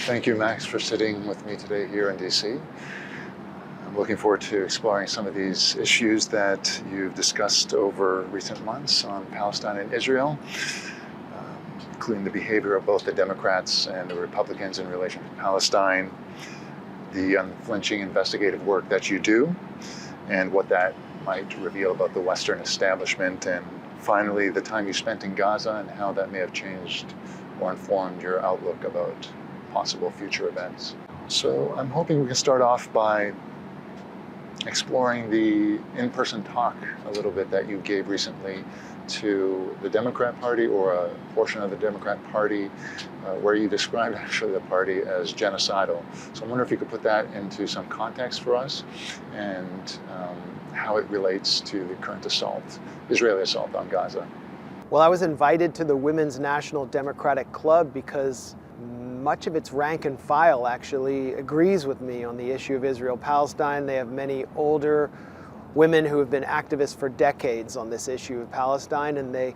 Thank you, Max, for sitting with me today here in DC. I'm looking forward to exploring some of these issues that you've discussed over recent months on Palestine and Israel, including the behavior of both the Democrats and the Republicans in relation to Palestine, the unflinching investigative work that you do, and what that might reveal about the Western establishment, and finally, the time you spent in Gaza and how that may have changed or informed your outlook about possible future events. So I'm hoping we can start off by exploring the in-person talk a little bit that you gave recently to the Democrat Party, or a portion of the Democrat Party, where you described actually the party as genocidal. So I wonder if you could put that into some context for us, and how it relates to the current Israeli assault on Gaza. Well, I was invited to the Women's National Democratic Club because much of its rank and file actually agrees with me on the issue of Israel-Palestine. They have many older women who have been activists for decades on this issue of Palestine, and they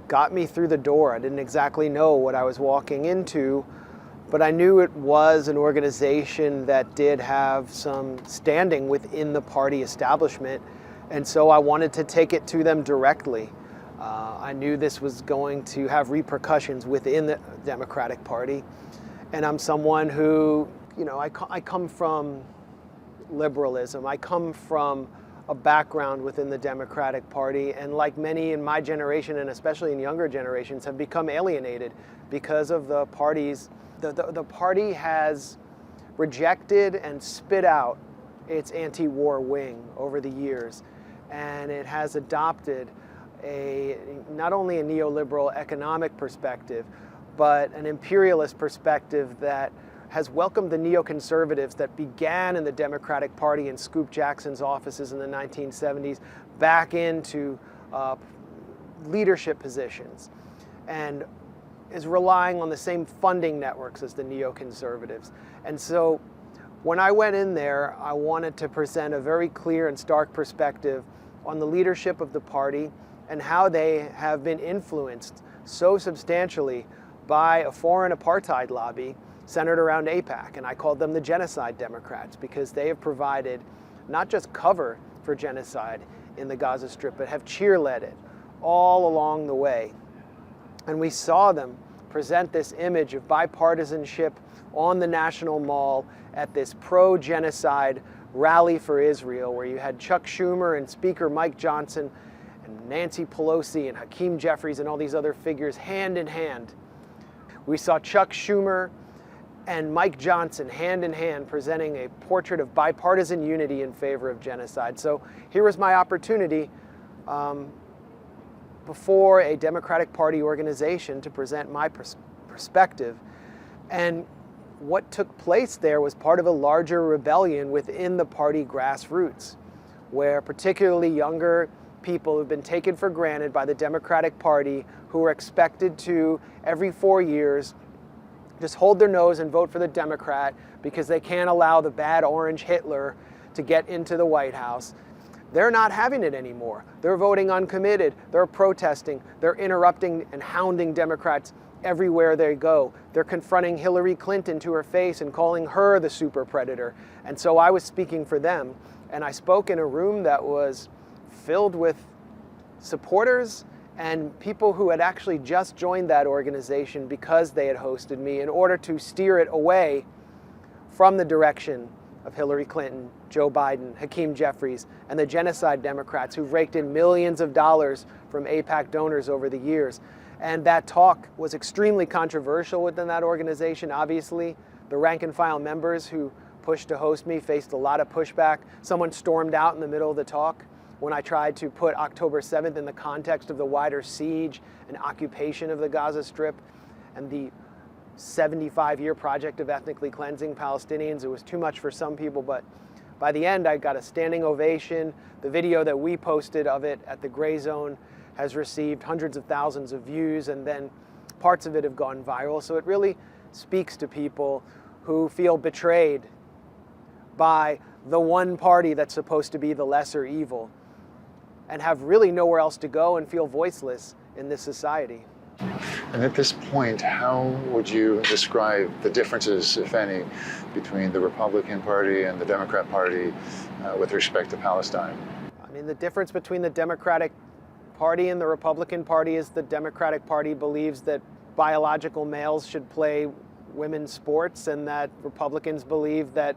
got me through the door. I didn't exactly know what I was walking into, but I knew it was an organization that did have some standing within the party establishment, and so I wanted to take it to them directly. I knew this was going to have repercussions within the Democratic Party, and I'm someone who, I come from liberalism. I come from a background within the Democratic Party, and like many in my generation, and especially in younger generations, have become alienated because of the party's. The party has rejected and spit out its anti-war wing over the years, and it has adopted not only a neoliberal economic perspective, but an imperialist perspective that has welcomed the neoconservatives that began in the Democratic Party in Scoop Jackson's offices in the 1970s back into leadership positions, and is relying on the same funding networks as the neoconservatives. And so when I went in there, I wanted to present a very clear and stark perspective on the leadership of the party and how they have been influenced so substantially by a foreign apartheid lobby centered around AIPAC. And I called them the genocide Democrats because they have provided not just cover for genocide in the Gaza Strip, but have cheerleaded it all along the way. And we saw them present this image of bipartisanship on the National Mall at this pro-genocide rally for Israel, where you had Chuck Schumer and Speaker Mike Johnson and Nancy Pelosi and Hakeem Jeffries and all these other figures hand in hand. We saw Chuck Schumer and Mike Johnson hand in hand presenting a portrait of bipartisan unity in favor of genocide. So here was my opportunity before a Democratic Party organization to present my perspective. And what took place there was part of a larger rebellion within the party grassroots, where particularly younger people have been taken for granted by the Democratic Party, who are expected to, every 4 years, just hold their nose and vote for the Democrat because they can't allow the bad orange Hitler to get into the White House. They're not having it anymore. They're voting uncommitted. They're protesting. They're interrupting and hounding Democrats everywhere they go. They're confronting Hillary Clinton to her face and calling her the super predator. And so I was speaking for them, and I spoke in a room that was filled with supporters and people who had actually just joined that organization because they had hosted me in order to steer it away from the direction of Hillary Clinton, Joe Biden, Hakeem Jeffries, and the genocide Democrats who've raked in millions of dollars from AIPAC donors over the years. And that talk was extremely controversial within that organization. Obviously, the rank and file members who pushed to host me faced a lot of pushback. Someone stormed out in the middle of the talk when I tried to put October 7th in the context of the wider siege and occupation of the Gaza Strip and the 75-year project of ethnically cleansing Palestinians. It was too much for some people, but by the end, I got a standing ovation. The video that we posted of it at the Grayzone has received hundreds of thousands of views, and then parts of it have gone viral. So it really speaks to people who feel betrayed by the one party that's supposed to be the lesser evil and have really nowhere else to go and feel voiceless in this society. And at this point, how would you describe the differences, if any, between the Republican Party and the Democrat Party with respect to Palestine? I mean, the difference between the Democratic Party and the Republican Party is the Democratic Party believes that biological males should play women's sports, and that Republicans believe that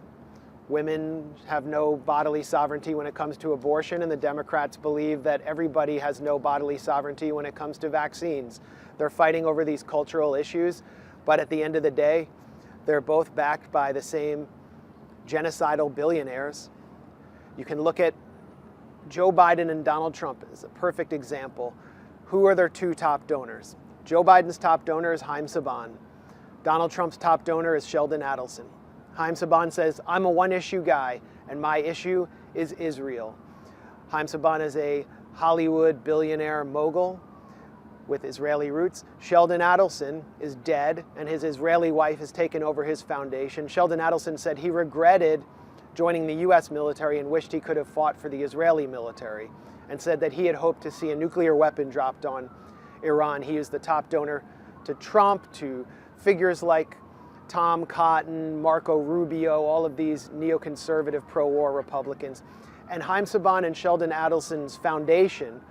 women have no bodily sovereignty when it comes to abortion, and the Democrats believe that everybody has no bodily sovereignty when it comes to vaccines. They're fighting over these cultural issues, but at the end of the day, they're both backed by the same genocidal billionaires. You can look at Joe Biden and Donald Trump as a perfect example. Who are their two top donors? Joe Biden's top donor is Haim Saban. Donald Trump's top donor is Sheldon Adelson. Haim Saban says, I'm a one-issue guy, and my issue is Israel. Haim Saban is a Hollywood billionaire mogul with Israeli roots. Sheldon Adelson is dead, and his Israeli wife has taken over his foundation. Sheldon Adelson said he regretted joining the US military and wished he could have fought for the Israeli military, and said that he had hoped to see a nuclear weapon dropped on Iran. He is the top donor to Trump, to figures like Tom Cotton, Marco Rubio, all of these neoconservative pro-war Republicans. And Haim Saban and Sheldon Adelson's foundation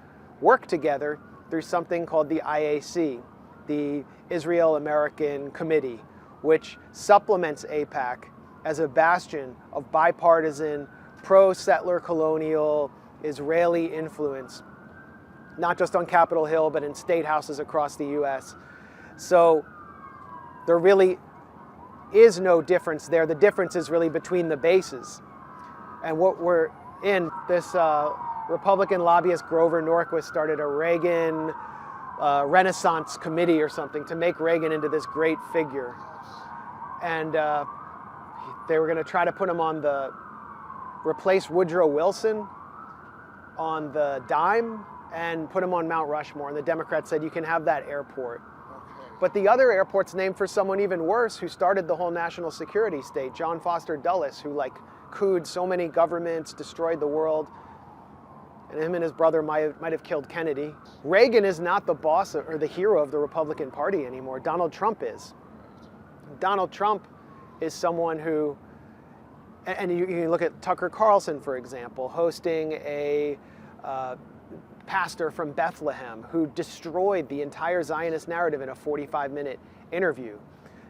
work together through something called the IAC, the Israel-American Committee, which supplements AIPAC as a bastion of bipartisan, pro-settler colonial Israeli influence, not just on Capitol Hill, but in state houses across the US. So there really is no difference there. The difference is really between the bases. And what we're in, this Republican lobbyist Grover Norquist started a Reagan Renaissance committee or something to make Reagan into this great figure. And they were going to try to put him on replace Woodrow Wilson on the dime and put him on Mount Rushmore. And the Democrats said, you can have that airport. But the other airport's named for someone even worse who started the whole national security state, John Foster Dulles, who couped so many governments, destroyed the world. And him and his brother might have killed Kennedy. Reagan is not the boss or the hero of the Republican Party anymore. Donald Trump is. Donald Trump is someone who, and you look at Tucker Carlson, for example, hosting a pastor from Bethlehem who destroyed the entire Zionist narrative in a 45-minute interview.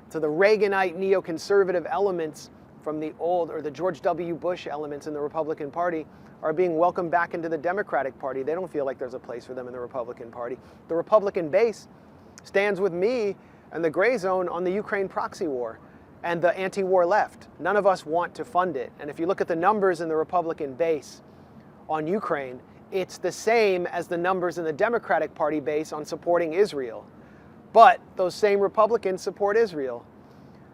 So the Reaganite neoconservative elements from the old, or the George W. Bush elements in the Republican Party, are being welcomed back into the Democratic Party. They don't feel like there's a place for them in the Republican Party. The Republican base stands with me and the Grayzone on the Ukraine proxy war and the anti-war left. None of us want to fund it. And if you look at the numbers in the Republican base on Ukraine, it's the same as the numbers in the Democratic Party base on supporting Israel. But those same Republicans support Israel.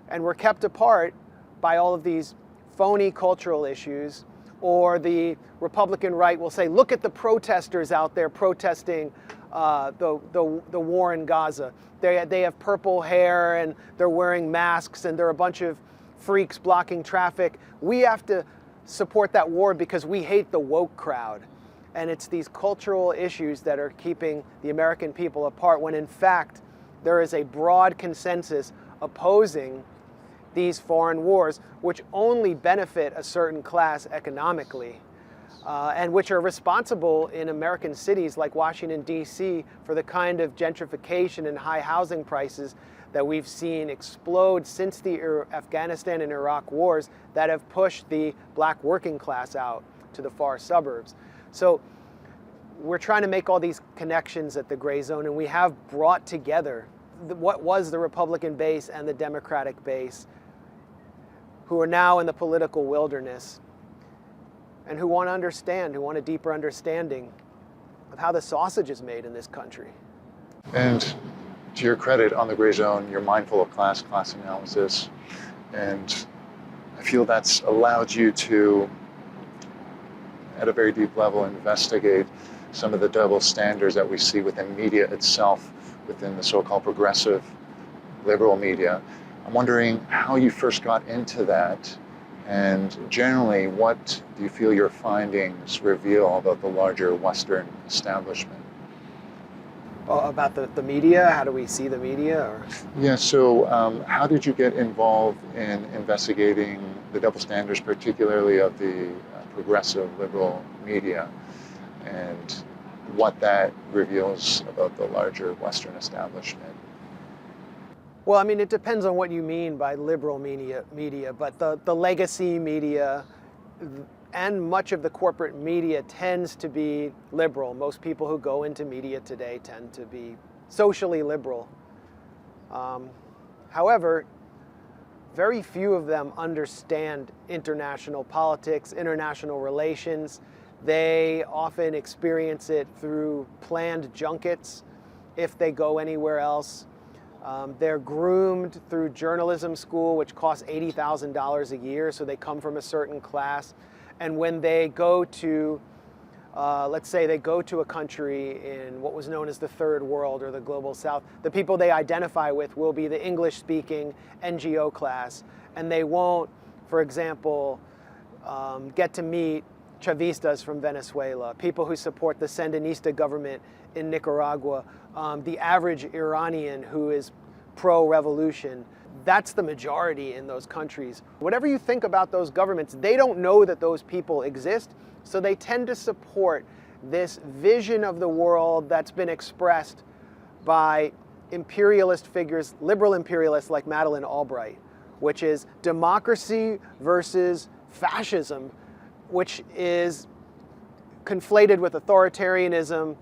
And we're kept apart by all of these phony cultural issues, or the Republican right will say, look at the protesters out there protesting the war in Gaza. They have purple hair and they're wearing masks and they're a bunch of freaks blocking traffic. We have to support that war because we hate the woke crowd. And it's these cultural issues that are keeping the American people apart, when in fact there is a broad consensus opposing these foreign wars, which only benefit a certain class economically, and which are responsible in American cities like Washington, D.C., for the kind of gentrification and high housing prices that we've seen explode since the Afghanistan and Iraq wars that have pushed the black working class out to the far suburbs. So we're trying to make all these connections at the Grayzone, and we have brought together what was the Republican base and the Democratic base, who are now in the political wilderness and who want to understand, who want a deeper understanding of how the sausage is made in this country. And to your credit, on the Grayzone, you're mindful of class analysis, and I feel that's allowed you to, at a very deep level, investigate some of the double standards that we see within media itself, within the so-called progressive liberal media. I'm wondering how you first got into that, and generally, what do you feel your findings reveal about the larger Western establishment? Oh, about the media? How do we see the media? Or? Yeah, so how did you get involved in investigating the double standards, particularly of the progressive liberal media, and what that reveals about the larger Western establishment? Well, I mean, it depends on what you mean by liberal media, but the legacy media and much of the corporate media tends to be liberal. Most people who go into media today tend to be socially liberal. However, very few of them understand international politics, international relations. They often experience it through planned junkets if they go anywhere else. They're groomed through journalism school, which costs $80,000 a year, so they come from a certain class. And when they go to, let's say they go to a country in what was known as the Third World or the Global South, the people they identify with will be the English-speaking NGO class. And they won't, for example, get to meet Chavistas from Venezuela, people who support the Sandinista government in Nicaragua, the average Iranian who is pro-revolution. That's the majority in those countries. Whatever you think about those governments, they don't know that those people exist, so they tend to support this vision of the world that's been expressed by imperialist figures, liberal imperialists like Madeleine Albright, which is democracy versus fascism, which is conflated with authoritarianism,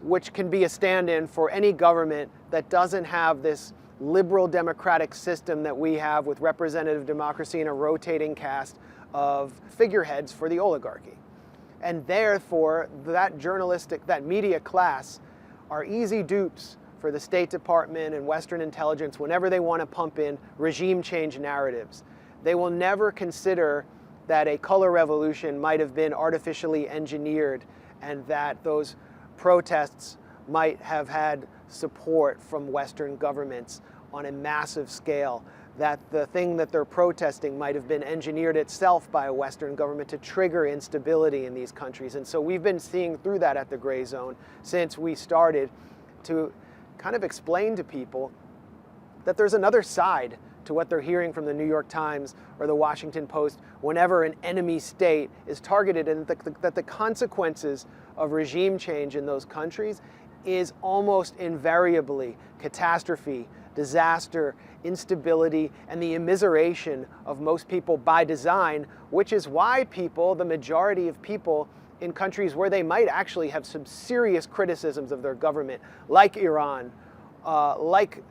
which can be a stand-in for any government that doesn't have this liberal democratic system that we have with representative democracy and a rotating cast of figureheads for the oligarchy. And therefore, that media class are easy dupes for the State Department and Western intelligence whenever they want to pump in regime change narratives. They will never consider that a color revolution might have been artificially engineered and that those protests might have had support from Western governments on a massive scale, that the thing that they're protesting might have been engineered itself by a Western government to trigger instability in these countries. And so we've been seeing through that at the Grayzone since we started to kind of explain to people that there's another side to what they're hearing from the New York Times or the Washington Post whenever an enemy state is targeted, and that the consequences of regime change in those countries is almost invariably catastrophe, disaster, instability, and the immiseration of most people by design, which is why people, the majority of people in countries where they might actually have some serious criticisms of their government, like Iran, like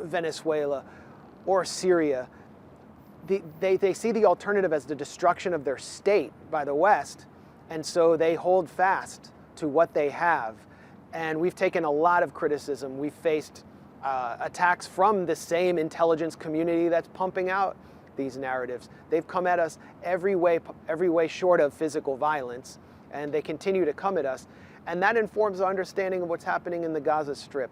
Venezuela, or Syria, they see the alternative as the destruction of their state by the West, and so they hold fast to what they have. And we've taken a lot of criticism. We've faced attacks from the same intelligence community that's pumping out these narratives. They've come at us every way short of physical violence, and they continue to come at us. And that informs our understanding of what's happening in the Gaza Strip.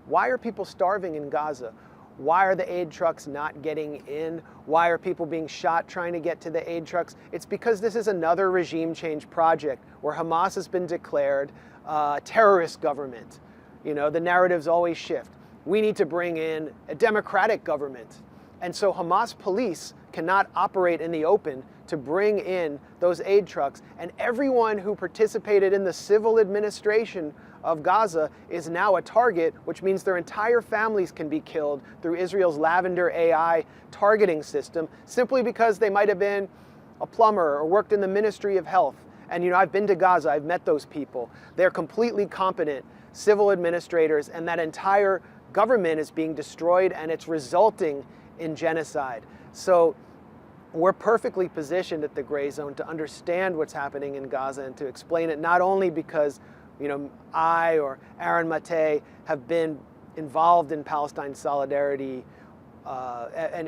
Why are people starving in Gaza? Why are the aid trucks not getting in? Why are people being shot trying to get to the aid trucks? It's because this is another regime change project where Hamas has been declared a terrorist government. You know, the narratives always shift. We need to bring in a democratic government. And so Hamas police cannot operate in the open to bring in those aid trucks. And everyone who participated in the civil administration of Gaza is now a target, which means their entire families can be killed through Israel's Lavender AI targeting system, simply because they might have been a plumber or worked in the Ministry of Health. And you know, I've been to Gaza, I've met those people. They're completely competent civil administrators, and that entire government is being destroyed, and it's resulting in genocide. So we're perfectly positioned at the Grayzone to understand what's happening in Gaza and to explain it, not only because I or Aaron Mate have been involved in Palestine solidarity and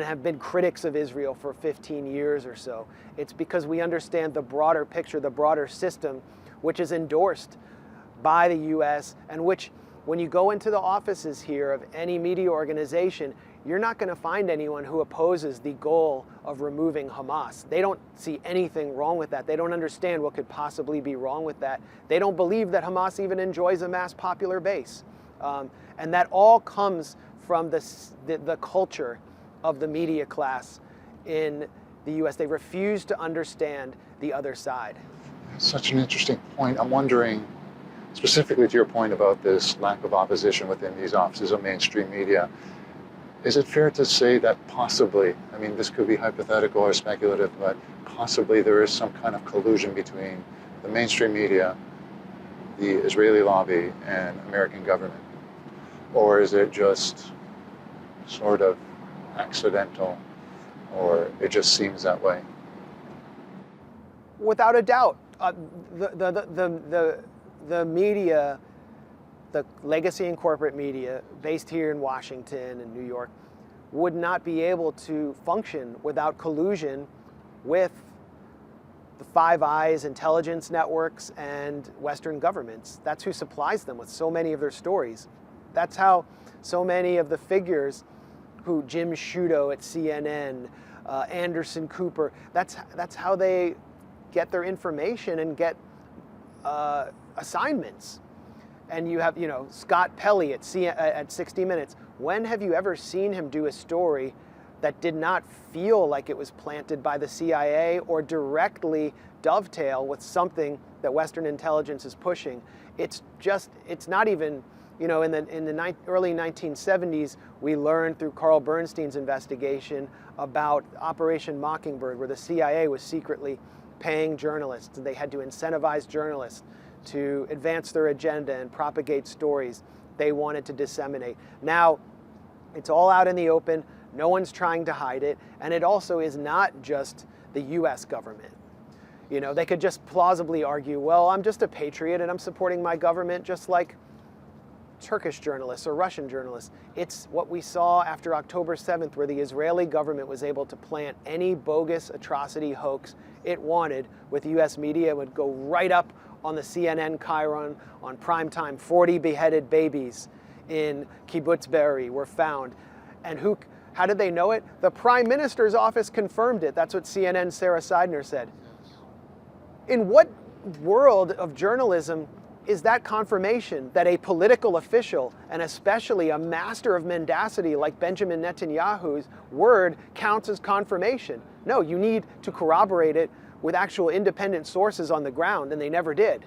have been critics of Israel for 15 years or so. It's because we understand the broader picture, the broader system, which is endorsed by the U.S. and which When you go into the offices here of any media organization, you're not going to find anyone who opposes the goal of removing Hamas. They don't see anything wrong with that. They don't understand what could possibly be wrong with that. They don't believe that Hamas even enjoys a mass popular base. And that all comes from the culture of the media class in the US. They refuse to understand the other side. Such an interesting point. I'm wondering, specifically to your point about this lack of opposition within these offices of mainstream media, is it fair to say that possibly, I mean, this could be hypothetical or speculative, but possibly there is some kind of collusion between the mainstream media, the Israeli lobby, and American government? Or is it just sort of accidental, or it just seems that way? Without a doubt, the media, the legacy and corporate media based here in Washington and New York would not be able to function without collusion with the Five Eyes intelligence networks and Western governments. That's who supplies them with so many of their stories. That's how so many of the figures who Jim Sciutto at CNN, Anderson Cooper, that's how they get their information and get assignments. And you have, Scott Pelley at 60 Minutes. When have you ever seen him do a story that did not feel like it was planted by the CIA or directly dovetail with something that Western intelligence is pushing? It's not even, in the early 1970s, we learned through Carl Bernstein's investigation about Operation Mockingbird, where the CIA was secretly paying journalists, and they had to incentivize journalists to advance their agenda and propagate stories they wanted to disseminate. Now, it's all out in the open. No one's trying to hide it. And it also is not just the US government. They could just plausibly argue, well, I'm just a patriot and I'm supporting my government just like Turkish journalists or Russian journalists. It's what we saw after October 7th, where the Israeli government was able to plant any bogus atrocity hoax it wanted with US media. It would go right up on the CNN Chiron on primetime. 40 beheaded babies in Kibbutz Be'eri were found. And how did they know it? The Prime Minister's office confirmed it. That's what CNN's Sarah Seidner said. In what world of journalism is that confirmation that a political official, and especially a master of mendacity like Benjamin Netanyahu's word, counts as confirmation? No, you need to corroborate it with actual independent sources on the ground, and they never did.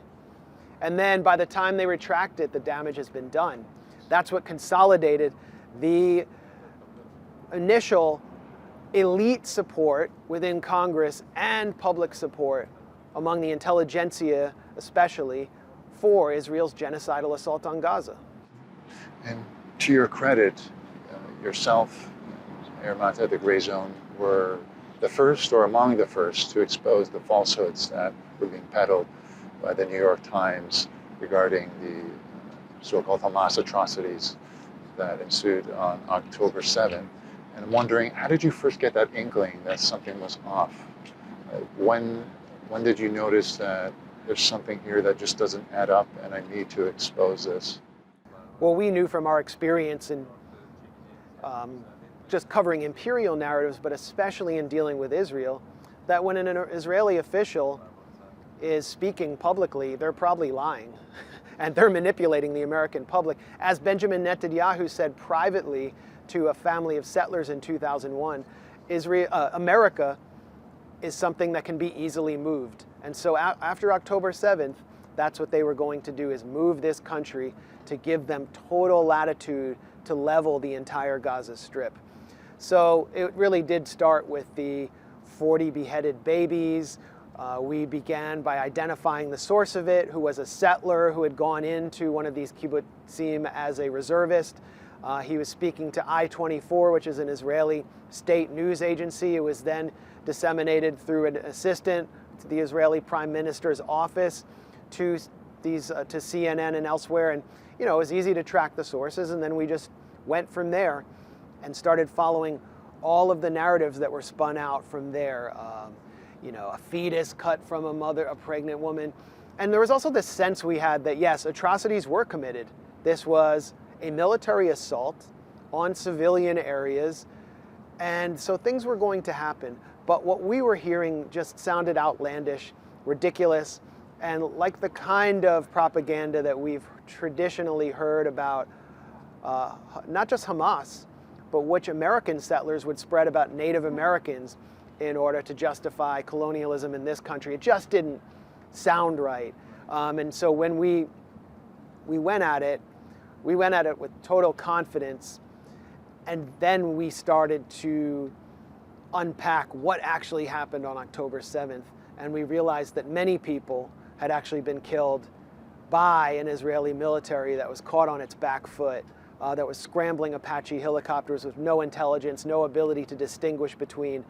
And then by the time they retract it, the damage has been done. That's what consolidated the initial elite support within Congress and public support among the intelligentsia, especially, for Israel's genocidal assault on Gaza. And to your credit, yourself and Aaron at the Grayzone were the first or among the first to expose the falsehoods that were being peddled by the New York Times regarding the so-called Hamas atrocities that ensued on October 7th. And I'm wondering, how did you first get that inkling that something was off? When did you notice that there's something here that just doesn't add up and I need to expose this? Well, we knew from our experience in just covering imperial narratives, but especially in dealing with Israel, that when an Israeli official is speaking publicly, they're probably lying. And they're manipulating the American public. As Benjamin Netanyahu said privately to a family of settlers in 2001, America is something that can be easily moved. And so after October 7th, that's what they were going to do, is move this country to give them total latitude to level the entire Gaza Strip. So it really did start with the 40 beheaded babies. We began by identifying the source of it, who was a settler who had gone into one of these kibbutzim as a reservist. He was speaking to I-24, which is an Israeli state news agency. It was then disseminated through an assistant to the Israeli Prime Minister's office to CNN and elsewhere. And it was easy to track the sources, and then we just went from there and started following all of the narratives that were spun out from there. A fetus cut from a pregnant woman. And there was also this sense we had that, yes, atrocities were committed This was a military assault on civilian areas, and so things were going to happen. But what we were hearing just sounded outlandish, ridiculous, and like the kind of propaganda that we've traditionally heard about not just Hamas, but which American settlers would spread about Native Americans in order to justify colonialism in this country. It just didn't sound right. And so when we went at it with total confidence, and then we started to unpack what actually happened on October 7th, and we realized that many people had actually been killed by an Israeli military that was caught on its back foot, that was scrambling Apache helicopters with no intelligence, no ability to distinguish between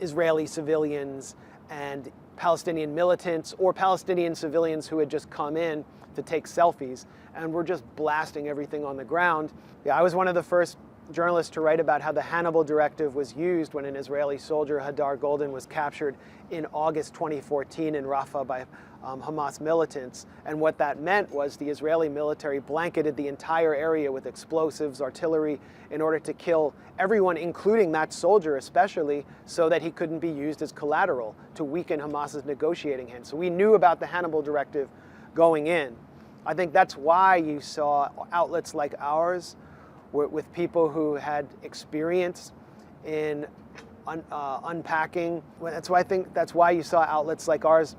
Israeli civilians and Palestinian militants or Palestinian civilians who had just come in to take selfies, and were just blasting everything on the ground. I was one of the first journalists to write about how the Hannibal Directive was used when an Israeli soldier, Hadar Golden, was captured in August 2014 in Rafah by Hamas militants. And what that meant was the Israeli military blanketed the entire area with explosives, artillery, in order to kill everyone, including that soldier especially, so that he couldn't be used as collateral to weaken Hamas's negotiating hand. So we knew about the Hannibal Directive going in. I think that's why you saw outlets like ours with people who had experience in unpacking. That's why I think that's why you saw outlets like ours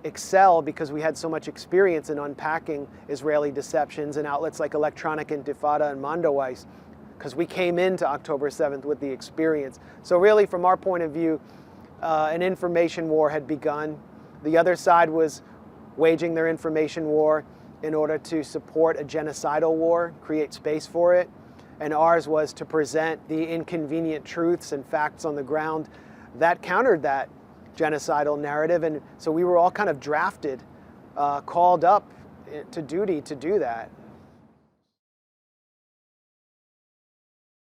excel, because we had so much experience in unpacking Israeli deceptions, and outlets like Electronic Intifada and Mondoweiss, because we came into October 7th with the experience. So really, from our point of view, an information war had begun. The other side was waging their information war in order to support a genocidal war, create space for it. And ours was to present the inconvenient truths and facts on the ground that countered that genocidal narrative. And so we were all kind of drafted, called up to duty to do that.